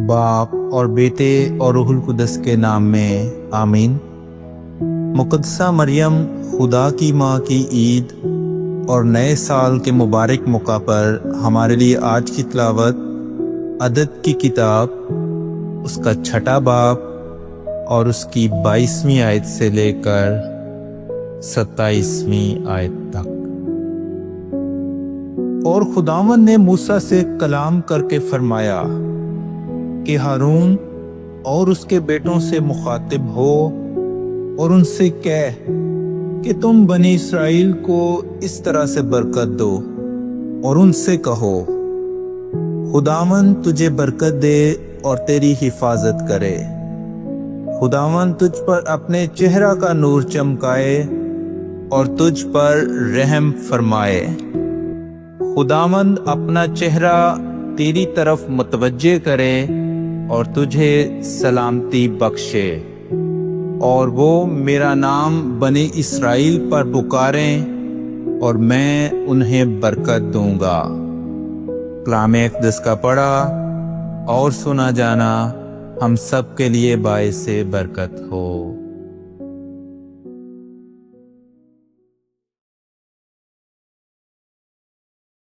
باپ اور بیٹے اور روح القدس کے نام میں آمین۔ مقدسہ مریم خدا کی ماں کی عید اور نئے سال کے مبارک موقع پر ہمارے لیے آج کی تلاوت عدد کی کتاب اس کا 6 باب اور اس کی 22ویں آیت سے لے کر 27ویں آیت تک۔ اور خداوند نے موسیٰ سے کلام کر کے فرمایا کہ ہارون اور اس کے بیٹوں سے مخاطب ہو اور ان سے کہہ کہ تم بنی اسرائیل کو اس طرح سے برکت دو اور ان سے کہو، خداوند تجھے برکت دے اور تیری حفاظت کرے، خداوند تجھ پر اپنے چہرہ کا نور چمکائے اور تجھ پر رحم فرمائے، خداوند اپنا چہرہ تیری طرف متوجہ کرے اور تجھے سلامتی بخشے، اور وہ میرا نام بنی اسرائیل پر پکاریں اور میں انہیں برکت دوں گا۔ کلام اقدس کا پڑھا اور سنا جانا ہم سب کے لیے باعث برکت ہو۔